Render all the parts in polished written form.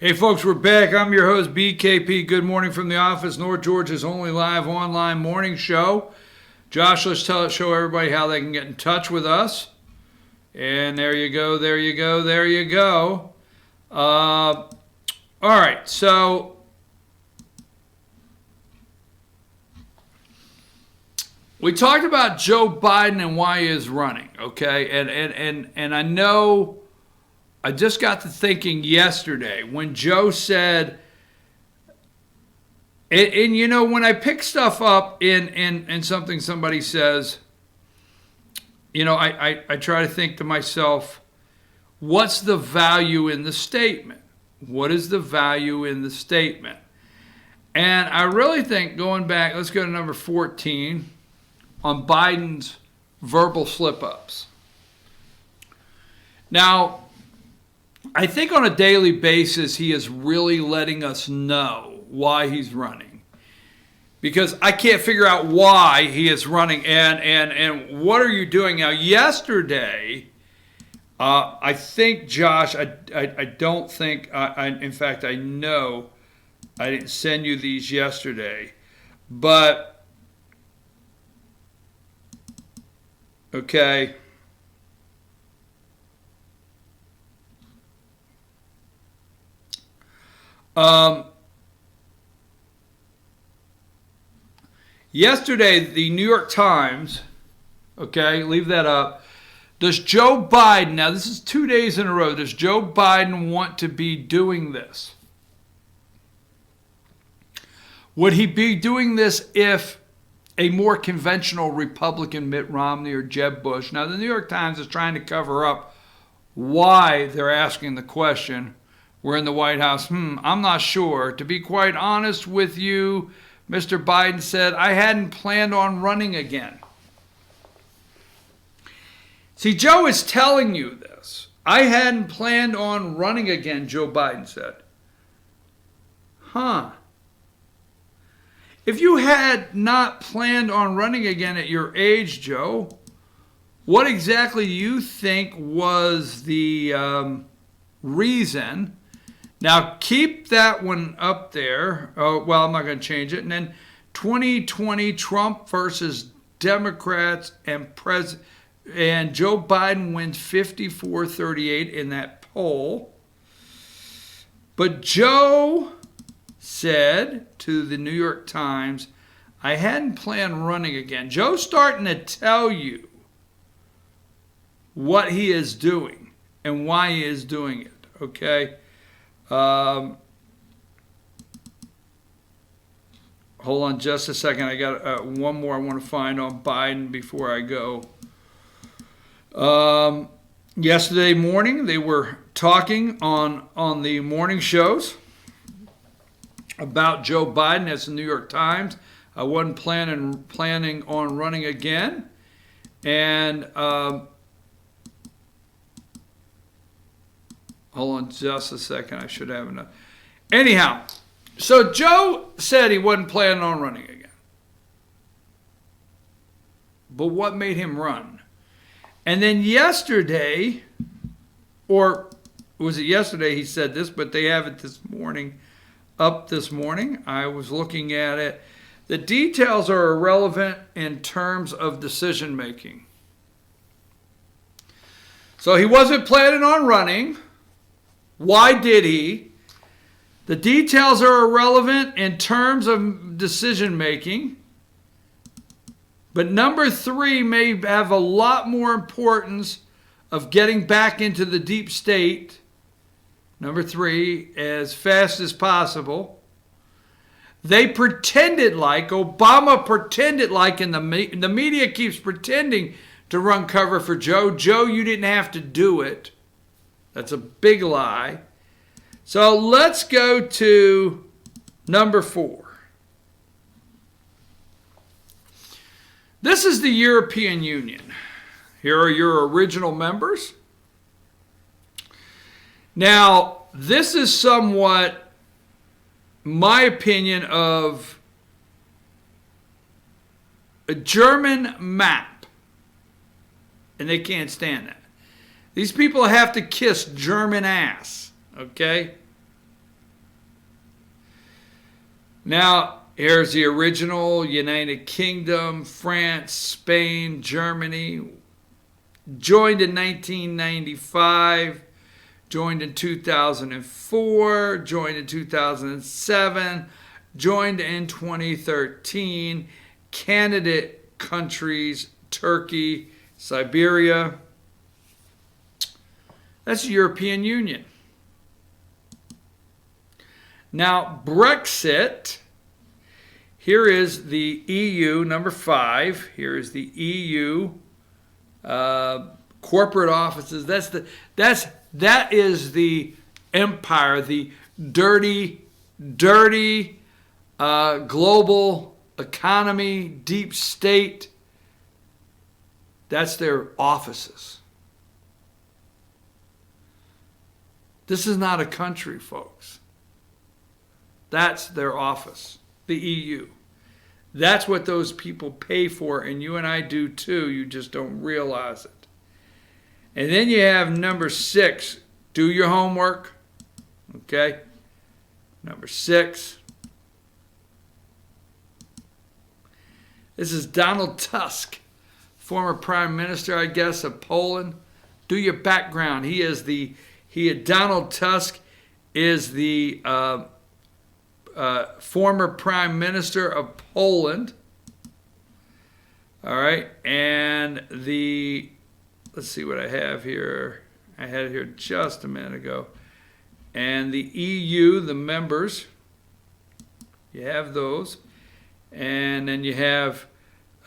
Hey folks, we're back. I'm your host, BKP. Good morning from the office, North Georgia's only live online morning show. Josh, let's show everybody how they can get in touch with us. And there you go, there you go, there you go. All right, so we talked about Joe Biden and why he is running, okay? And I know I just got to thinking yesterday when Joe said, and you know, when I pick stuff up in something somebody says, you know, I try to think to myself, what's the value in the statement? What is the value in the statement? And I really think going back, let's go to number 14 on Biden's verbal slip-ups. Now, I think on a daily basis, he is really letting us know why he's running. Because I can't figure out why he is running and what are you doing now? Yesterday, I think, Josh, I don't think, in fact, I know I didn't send you these yesterday. But, okay. Yesterday, the New York Times, okay, leave that up. Does Joe Biden, now this is 2 days in a row, does Joe Biden want to be doing this? Would he be doing this if a more conventional Republican Mitt Romney or Jeb Bush? Now, the New York Times is trying to cover up why they're asking the question. We're in the White House. I'm not sure. To be quite honest with you, Mr. Biden said, I hadn't planned on running again. See, Joe is telling you this. I hadn't planned on running again, Joe Biden said. If you had not planned on running again at your age, Joe, what exactly do you think was the reason? Now, keep that one up there. Oh, well, I'm not going to change it. And then 2020, Trump versus Democrats and Joe Biden wins 54-38 in that poll. But Joe said to the New York Times, I hadn't planned running again. Joe's starting to tell you what he is doing and why he is doing it, okay? Hold on just a second. I got one more I want to find on Biden before I go. Yesterday morning, they were talking on the morning shows about Joe Biden as the New York Times. I wasn't planning on running again. And hold on just a second. I should have enough. Anyhow, so Joe said he wasn't planning on running again. But what made him run? And then yesterday, or was it yesterday he said this, but they have it this morning, up this morning. I was looking at it. The details are irrelevant in terms of decision making. So he wasn't planning on running. Why did he? The details are irrelevant in terms of decision making. But number 3 may have a lot more importance of getting back into the deep state. Number 3, as fast as possible. They pretended like, Obama pretended like, and the media keeps pretending to run cover for Joe. Joe, you didn't have to do it. That's a big lie. So let's go to number 4. This is the European Union. Here are your original members. Now, this is somewhat my opinion of a German map. And they can't stand that. These people have to kiss German ass, okay? Now, here's the original: United Kingdom, France, Spain, Germany. Joined in 1995, joined in 2004, joined in 2007, joined in 2013. Candidate countries: Turkey, Siberia. That's the European Union. Now, Brexit. Here is the EU, number 5. Here is the EU corporate offices. That is the empire, the dirty global economy, deep state. That's their offices. This is not a country, folks. That's their office, the EU. That's what those people pay for, and you and I do too. You just don't realize it. And then you have number 6. Do your homework. Okay? Number 6. This is Donald Tusk, former prime minister, I guess, of Poland. Do your background. Donald Tusk is the former prime minister of Poland. All right, and let's see what I have here. I had it here just a minute ago. And the EU, the members, you have those. And then you have,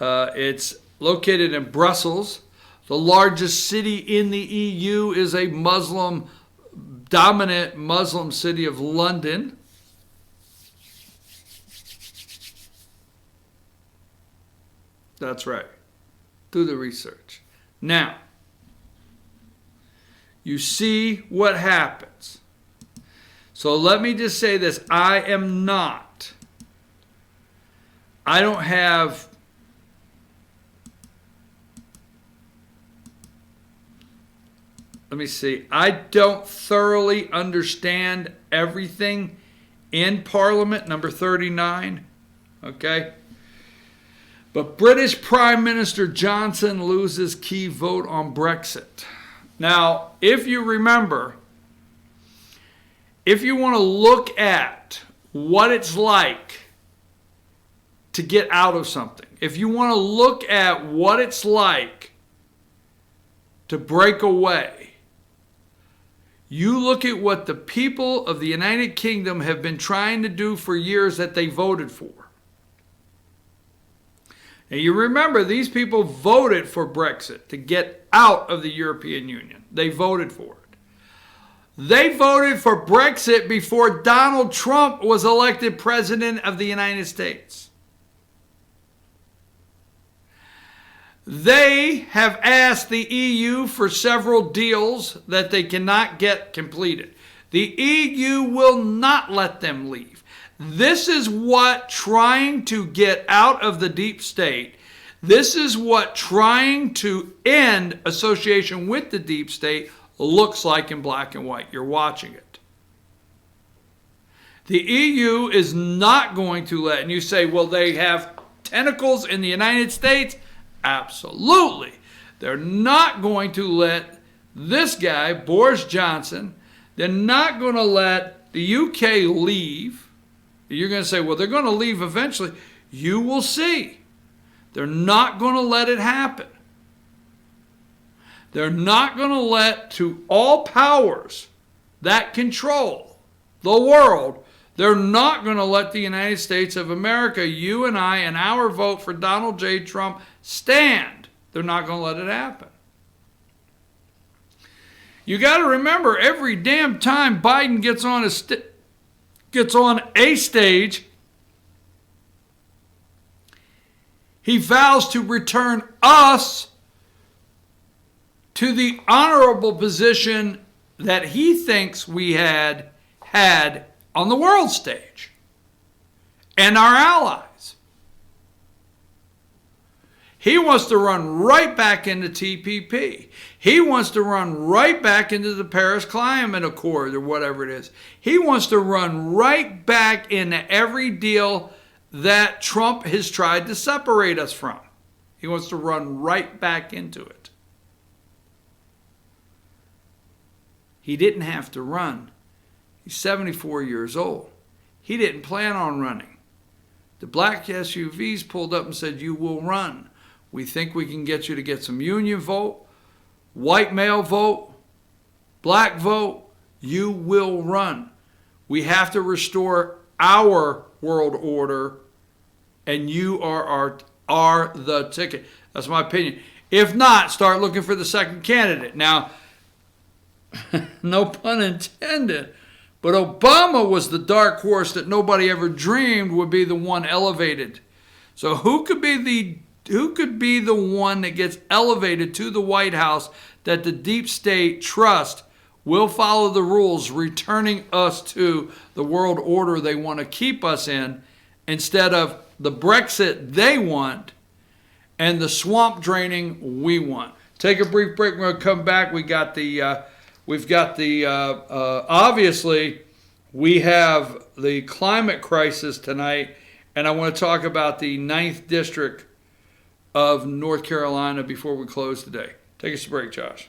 it's located in Brussels. The largest city in the EU is a dominant Muslim city of London. That's right. Do the research. Now, you see what happens. So let me just say this. I don't have let me see. I don't thoroughly understand everything in Parliament, number 39. Okay? But British Prime Minister Johnson loses key vote on Brexit. Now, if you remember, if you want to look at what it's like to get out of something, if you want to look at what it's like to break away, you look at what the people of the United Kingdom have been trying to do for years that they voted for. Now you remember, these people voted for Brexit, to get out of the European Union. They voted for it. They voted for Brexit before Donald Trump was elected president of the United States. They have asked the EU for several deals that they cannot get completed. The EU will not let them leave. This is what trying to get out of the deep state, this is what trying to end association with the deep state looks like in black and white. You're watching it. The EU is not going to let, and you say, well, they have tentacles in the United States. Absolutely. They're not going to let this guy, Boris Johnson, they're not going to let the UK leave. You're going to say, well, they're going to leave eventually. You will see. They're not going to let it happen. They're not going to let, to all powers that control the world, they're not going to let the United States of America, you and I, and our vote for Donald J. Trump stand. They're not going to let it happen. You got to remember, every damn time Biden gets on a stage, he vows to return us to the honorable position that he thinks we had on the world stage and our allies. He wants to run right back into TPP. He wants to run right back into the Paris Climate Accord or whatever it is. He wants to run right back into every deal that Trump has tried to separate us from. He wants to run right back into it. He didn't have to run. He's 74 years old. He didn't plan on running. The black SUVs pulled up and said, "You will run. We think we can get you to get some union vote, white male vote, black vote. You will run. We have to restore our world order, and you are the ticket." That's my opinion. If not, start looking for the second candidate. Now, no pun intended, but Obama was the dark horse that nobody ever dreamed would be the one elevated. So who could be the one that gets elevated to the White House that the deep state trust will follow the rules, returning us to the world order they want to keep us in, instead of the Brexit they want and the swamp draining we want? Take a brief break. We're going to come back. Obviously, we have the climate crisis tonight, and I want to talk about the 9th District of North Carolina before we close today. Take us a break, Josh.